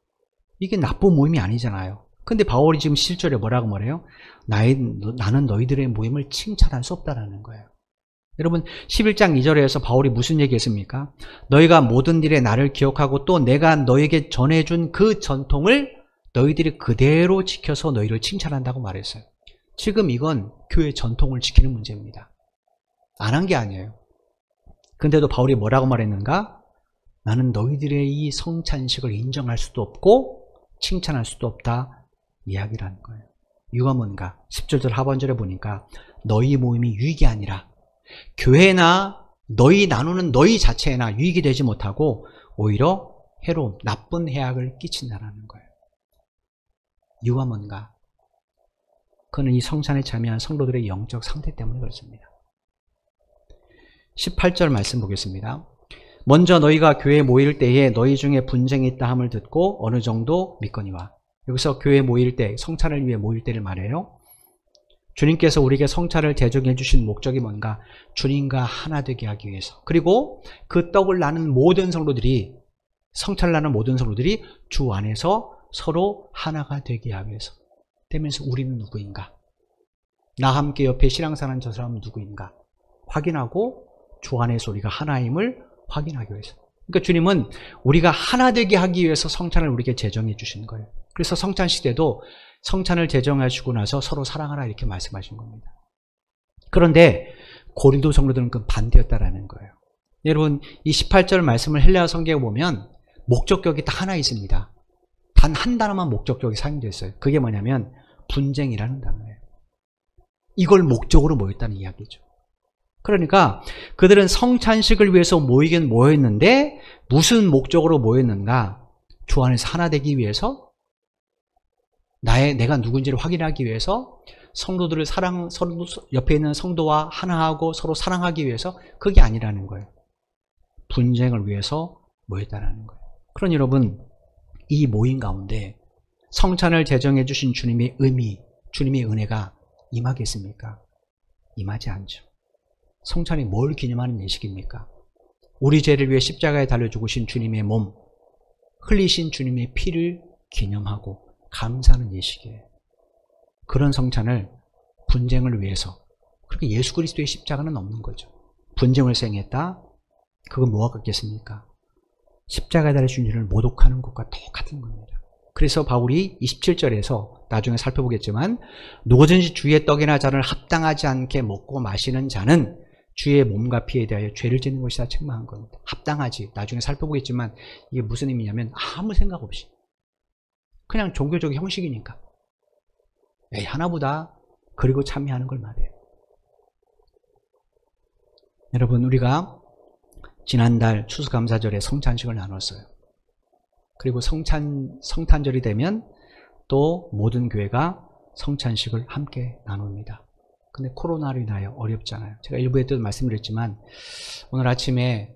이게 나쁜 모임이 아니잖아요. 근데 바울이 지금 7절에 뭐라고 말해요? 나는 너희들의 모임을 칭찬할 수 없다라는 거예요. 여러분, 11장 2절에서 바울이 무슨 얘기했습니까? 너희가 모든 일에 나를 기억하고 또 내가 너에게 전해준 그 전통을 너희들이 그대로 지켜서 너희를 칭찬한다고 말했어요. 지금 이건 교회 전통을 지키는 문제입니다. 안 한 게 아니에요. 근데도 바울이 뭐라고 말했는가? 나는 너희들의 이 성찬식을 인정할 수도 없고 칭찬할 수도 없다 이야기를 하는 거예요. 이유가 뭔가? 10절 하반절에 보니까 너희 모임이 유익이 아니라 교회나 너희 나누는 너희 자체나 유익이 되지 못하고 오히려 해로움, 나쁜 해악을 끼친다는 거예요. 이유가 뭔가? 그는 이 성찬에 참여한 성도들의 영적 상태 때문에 그렇습니다. 18절 말씀 보겠습니다. 먼저 너희가 교회에 모일 때에 너희 중에 분쟁이 있다 함을 듣고 어느 정도 믿거니와. 여기서 교회에 모일 때, 성찬을 위해 모일 때를 말해요. 주님께서 우리에게 성찬을 제정해 주신 목적이 뭔가? 주님과 하나 되게 하기 위해서. 그리고 그 떡을 나눈 모든 성도들이, 성찬을 나눈 모든 성도들이 주 안에서 서로 하나가 되게 하기 위해서. 되면서 우리는 누구인가? 나 함께 옆에 신앙사는 저 사람은 누구인가? 확인하고 주 안에서 우리가 하나임을 확인하기 위해서. 그러니까 주님은 우리가 하나 되게 하기 위해서 성찬을 우리에게 제정해 주신 거예요. 그래서 성찬 시대도 성찬을 제정하시고 나서 서로 사랑하라 이렇게 말씀하신 겁니다. 그런데 고린도 성도들은 그 반대였다라는 거예요. 여러분, 이 18절 말씀을 헬라어 성경에 보면 목적격이 딱 하나 있습니다. 단 한 단어만 목적격이 사용되어 있어요. 그게 뭐냐면 분쟁이라는 단어예요. 이걸 목적으로 모였다는 이야기죠. 그러니까 그들은 성찬식을 위해서 모이긴 모였는데 무슨 목적으로 모였는가? 주 안에서 하나 되기 위해서, 내가 누군지를 확인하기 위해서, 성도들을 서로 옆에 있는 성도와 하나하고 서로 사랑하기 위해서, 그게 아니라는 거예요. 분쟁을 위해서 모였다는 거예요. 그러니 여러분, 이 모임 가운데 성찬을 제정해 주신 주님의 의미, 주님의 은혜가 임하겠습니까? 임하지 않죠. 성찬이 뭘 기념하는 예식입니까? 우리 죄를 위해 십자가에 달려 죽으신 주님의 몸, 흘리신 주님의 피를 기념하고 감사하는 예식이에요. 그런 성찬을 분쟁을 위해서, 그렇게 예수 그리스도의 십자가는 없는 거죠. 분쟁을 생했다? 그건 뭐가 같겠습니까? 십자가에 달려 주신 주를 모독하는 것과 똑같은 겁니다. 그래서 바울이 27절에서 나중에 살펴보겠지만 누구든지 주의 떡이나 잔을 합당하지 않게 먹고 마시는 자는 주의 몸과 피에 대하여 죄를 짓는 것이다 책망한 겁니다. 합당하지, 나중에 살펴보겠지만 이게 무슨 의미냐면 아무 생각 없이 그냥 종교적 형식이니까 에이 하나보다 그리고 참여하는 걸 말해요. 여러분, 우리가 지난달 추수감사절에 성찬식을 나눴어요. 그리고 성탄절이 되면 또 모든 교회가 성찬식을 함께 나눕니다. 근데 코로나로 인하여 어렵잖아요. 제가 일부에 또 말씀드렸지만 오늘 아침에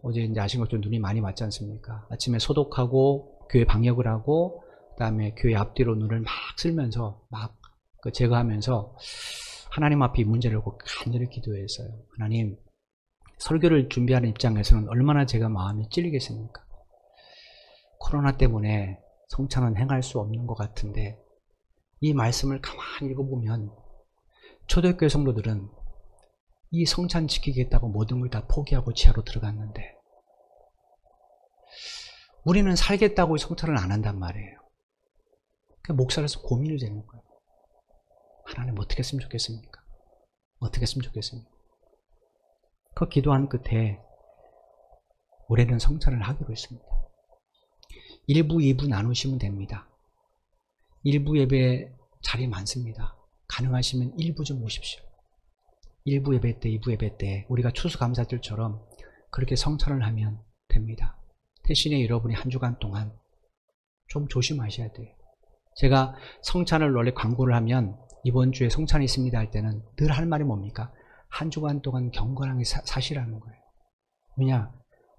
어제 이제 아신 것처럼 눈이 많이 맞지 않습니까? 아침에 소독하고 교회 방역을 하고 그다음에 교회 앞뒤로 눈을 막 쓸면서 막 제거하면서 하나님 앞에 이 문제를 놓고 간절히 기도했어요. 하나님, 설교를 준비하는 입장에서는 얼마나 제가 마음이 찔리겠습니까? 코로나 때문에 성찬은 행할 수 없는 것 같은데 이 말씀을 가만히 읽어보면 초대교회 성도들은 이 성찬 지키겠다고 모든 걸 다 포기하고 지하로 들어갔는데 우리는 살겠다고 성찬을 안 한단 말이에요. 목사로서 고민이 되는 거예요. 하나님 어떻게 했으면 좋겠습니까? 어떻게 했으면 좋겠습니까? 그 기도한 끝에 올해는 성찬을 하기로 했습니다. 1부, 2부 나누시면 됩니다. 1부 예배 자리 많습니다. 가능하시면 1부 좀 오십시오. 1부 예배 때, 2부 예배 때 우리가 추수감사절처럼 그렇게 성찬을 하면 됩니다. 대신에 여러분이 한 주간 동안 좀 조심하셔야 돼요. 제가 성찬을 원래 광고를 하면 이번 주에 성찬이 있습니다 할 때는 늘 할 말이 뭡니까? 한 주간 동안 경건하게 사시라는 거예요. 왜냐?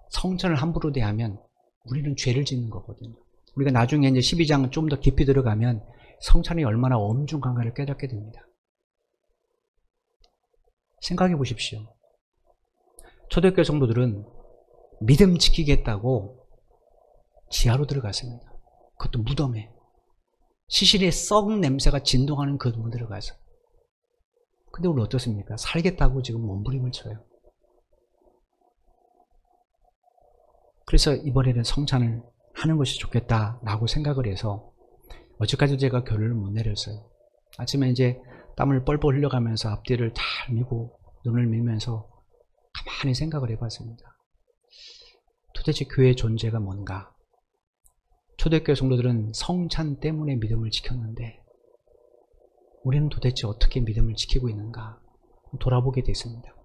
성찬을 함부로 대하면 우리는 죄를 짓는 거거든요. 우리가 나중에 이제 12장 좀 더 깊이 들어가면 성찬이 얼마나 엄중한가를 깨닫게 됩니다. 생각해 보십시오. 초대교회 성도들은 믿음 지키겠다고 지하로 들어갔습니다. 그것도 무덤에. 시신의 썩은 냄새가 진동하는 그 문 들어가서. 근데 우리 어떻습니까? 살겠다고 지금 몸부림을 쳐요. 그래서 이번에는 성찬을 하는 것이 좋겠다라고 생각을 해서 어제까지 제가 결론을 못 내렸어요. 아침에 이제 땀을 뻘뻘 흘려가면서 앞뒤를 잘 미고 눈을 밀면서 가만히 생각을 해봤습니다. 도대체 교회의 존재가 뭔가? 초대교회 성도들은 성찬 때문에 믿음을 지켰는데 우리는 도대체 어떻게 믿음을 지키고 있는가 돌아보게 됐습니다.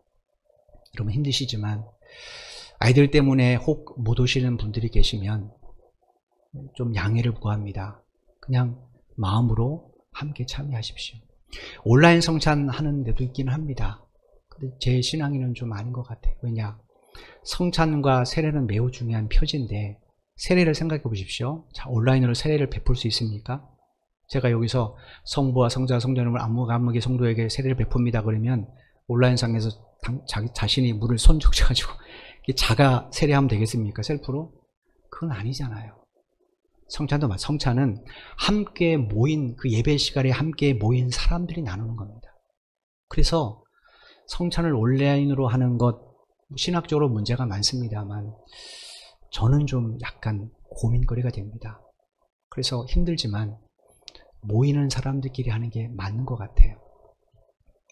여러분 힘드시지만 아이들 때문에 혹 못 오시는 분들이 계시면 좀 양해를 구합니다. 그냥 마음으로 함께 참여하십시오. 온라인 성찬 하는 데도 있기는 합니다. 근데 제 신앙에는 좀 아닌 것 같아요. 왜냐? 성찬과 세례는 매우 중요한 표지인데 세례를 생각해 보십시오. 자, 온라인으로 세례를 베풀 수 있습니까? 제가 여기서 성부와 성자와 성자님을 안목의 성도에게 세례를 베풉니다 그러면 온라인상에서 자신이 물을 손 적셔가지고 자가 세례하면 되겠습니까? 셀프로? 그건 아니잖아요. 성찬도 마찬가지. 성찬은 함께 모인 그 예배 시간에 함께 모인 사람들이 나누는 겁니다. 그래서 성찬을 온라인으로 하는 것 신학적으로 문제가 많습니다만 저는 좀 약간 고민거리가 됩니다. 그래서 힘들지만 모이는 사람들끼리 하는 게 맞는 것 같아요.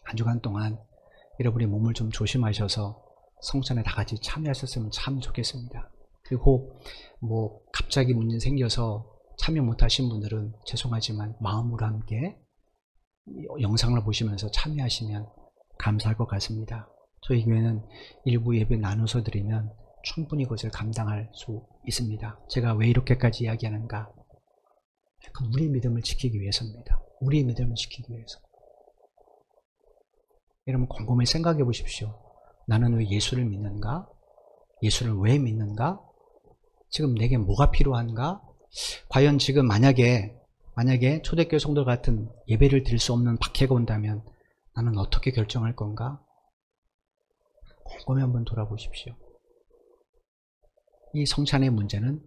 한 주간 동안 여러분이 몸을 좀 조심하셔서 성찬에 다 같이 참여하셨으면 참 좋겠습니다. 그리고 뭐 갑자기 문제 생겨서 참여 못하신 분들은 죄송하지만 마음으로 함께 영상을 보시면서 참여하시면 감사할 것 같습니다. 저희 교회는 일부 예배 나눠서 드리면 충분히 그것을 감당할 수 있습니다. 제가 왜 이렇게까지 이야기하는가? 우리의 믿음을 지키기 위해서입니다. 우리의 믿음을 지키기 위해서. 여러분 곰곰이 생각해 보십시오. 나는 왜 예수를 믿는가? 예수를 왜 믿는가? 지금 내게 뭐가 필요한가? 과연 지금 만약에 초대교회 성도 같은 예배를 드릴 수 없는 박해가 온다면 나는 어떻게 결정할 건가? 곰곰이 한번 돌아보십시오. 이 성찬의 문제는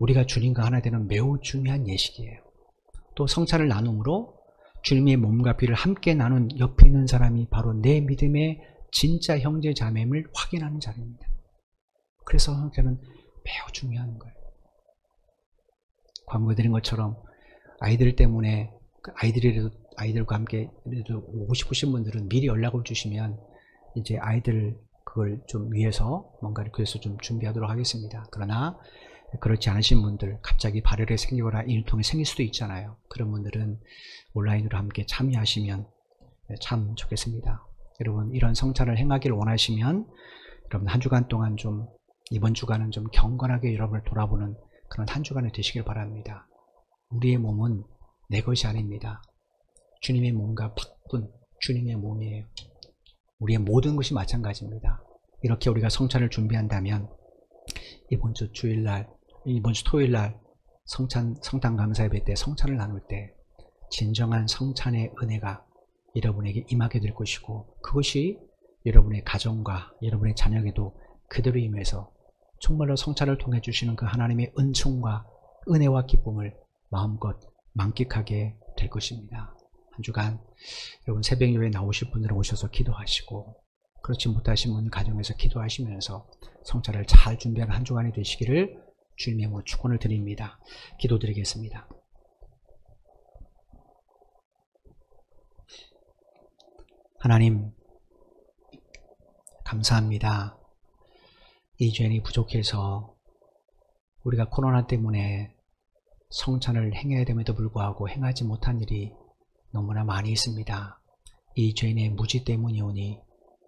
우리가 주님과 하나 되는 매우 중요한 예식이에요. 또 성찬을 나눔으로 주님의 몸과 피를 함께 나눈 옆에 있는 사람이 바로 내 믿음의 진짜 형제 자매임을 확인하는 자리입니다. 그래서 성찬은 매우 중요한 거예요. 광고해 드린 것처럼 아이들 때문에 아이들과 함께 오고 싶으신 분들은 미리 연락을 주시면 이제 아이들 그걸 좀 위해서 뭔가를 그래서 좀 준비하도록 하겠습니다. 그러나 그렇지 않으신 분들 갑자기 발열이 생기거나 인후통이 생길 수도 있잖아요. 그런 분들은 온라인으로 함께 참여하시면 참 좋겠습니다. 여러분 이런 성찬을 행하기를 원하시면 여러분 한 주간 동안 좀 이번 주간은 좀 경건하게 여러분을 돌아보는 그런 한 주간이 되시길 바랍니다. 우리의 몸은 내 것이 아닙니다. 주님의 몸과 바꾼 주님의 몸이에요. 우리의 모든 것이 마찬가지입니다. 이렇게 우리가 성찬을 준비한다면 이번 주 토요일날 성탄 감사 예배 때 성찬을 나눌 때 진정한 성찬의 은혜가 여러분에게 임하게 될 것이고 그것이 여러분의 가정과 여러분의 자녀에게도 그대로 임해서 정말로 성찬을 통해 주시는 그 하나님의 은총과 은혜와 기쁨을 마음껏 만끽하게 될 것입니다. 한 주간 여러분 새벽 예배에 나오실 분들은 오셔서 기도하시고 그렇지 못하신 분은 가정에서 기도하시면서 성찬을 잘 준비하는 한 주간이 되시기를 주님의 이름으로 축원을 드립니다. 기도드리겠습니다. 하나님 감사합니다. 이 죄인이 부족해서 우리가 코로나 때문에 성찬을 행해야 됨에도 불구하고 행하지 못한 일이 너무나 많이 있습니다. 이 죄인의 무지 때문이오니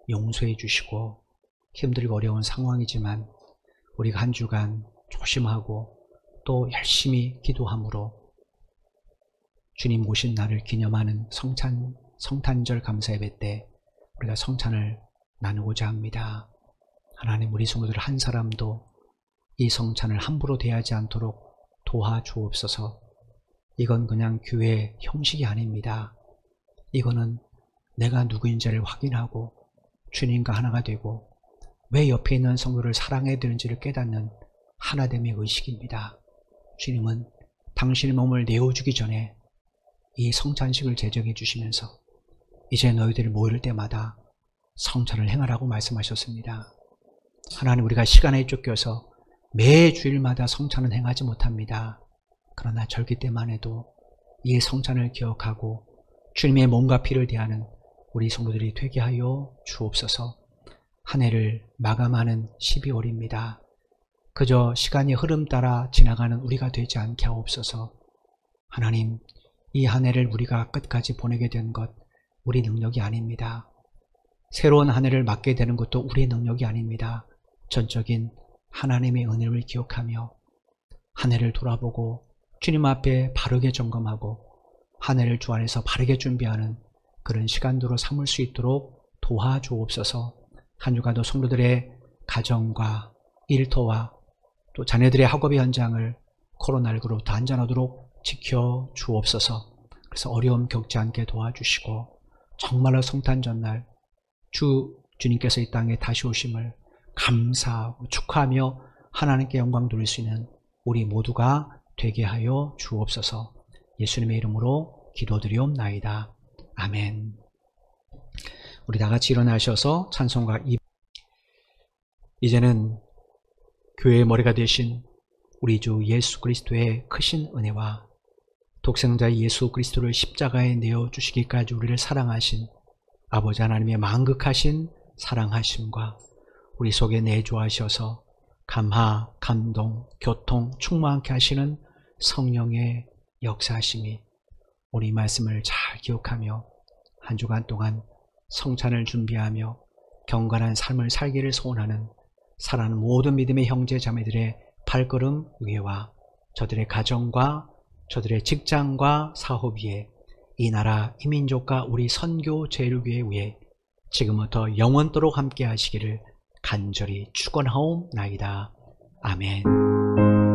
용서해 주시고, 힘들고 어려운 상황이지만 우리가 한 주간 조심하고 또 열심히 기도함으로 주님 모신 날을 기념하는 성탄절 감사 예배 때 우리가 성찬을 나누고자 합니다. 하나님, 우리 성도들 한 사람도 이 성찬을 함부로 대하지 않도록 도와주옵소서. 이건 그냥 교회 형식이 아닙니다. 이거는 내가 누구인지를 확인하고 주님과 하나가 되고 왜 옆에 있는 성도를 사랑해야 되는지를 깨닫는 하나됨의 의식입니다. 주님은 당신의 몸을 내어주기 전에 이 성찬식을 제정해 주시면서 이제 너희들이 모일 때마다 성찬을 행하라고 말씀하셨습니다. 하나님, 우리가 시간에 쫓겨서 매 주일마다 성찬은 행하지 못합니다. 그러나 절기 때만 해도 이 성찬을 기억하고 주님의 몸과 피를 대하는 우리 성도들이 되게 하여 주옵소서. 한 해를 마감하는 12월입니다. 그저 시간이 흐름 따라 지나가는 우리가 되지 않게 하옵소서. 하나님, 이 한 해를 우리가 끝까지 보내게 된 것 우리 능력이 아닙니다. 새로운 한 해를 맞게 되는 것도 우리의 능력이 아닙니다. 전적인 하나님의 은혜를 기억하며 한 해를 돌아보고 주님 앞에 바르게 점검하고 한 해를 주 안에서 바르게 준비하는 그런 시간도로 삼을 수 있도록 도와주옵소서. 한 주간도 성도들의 가정과 일터와 또 자녀들의 학업의 현장을 코로나19로부터 안전하도록 지켜주옵소서. 그래서 어려움 겪지 않게 도와주시고 정말로 성탄 전날 주님께서 이 땅에 다시 오심을 감사하고 축하하며 하나님께 영광 돌릴 수 있는 우리 모두가 되게 하여 주옵소서. 예수님의 이름으로 기도드리옵나이다. 아멘. 우리 다 같이 일어나셔서 찬송가 이제는 교회의 머리가 되신 우리 주 예수 그리스도의 크신 은혜와 독생자 예수 그리스도를 십자가에 내어주시기까지 우리를 사랑하신 아버지 하나님의 만극하신 사랑하심과 우리 속에 내주하셔서 감화, 감동, 교통, 충만케 하시는 성령의 역사하심이 우리 말씀을 잘 기억하며 한 주간 동안 성찬을 준비하며 경건한 삶을 살기를 소원하는 사랑하는 모든 믿음의 형제 자매들의 발걸음 위에와 저들의 가정과 저들의 직장과 사업 위에 이 나라 이 민족과 우리 선교 제일교회 위에 지금부터 영원토록 함께 하시기를 간절히 축원하옵나이다. 아멘.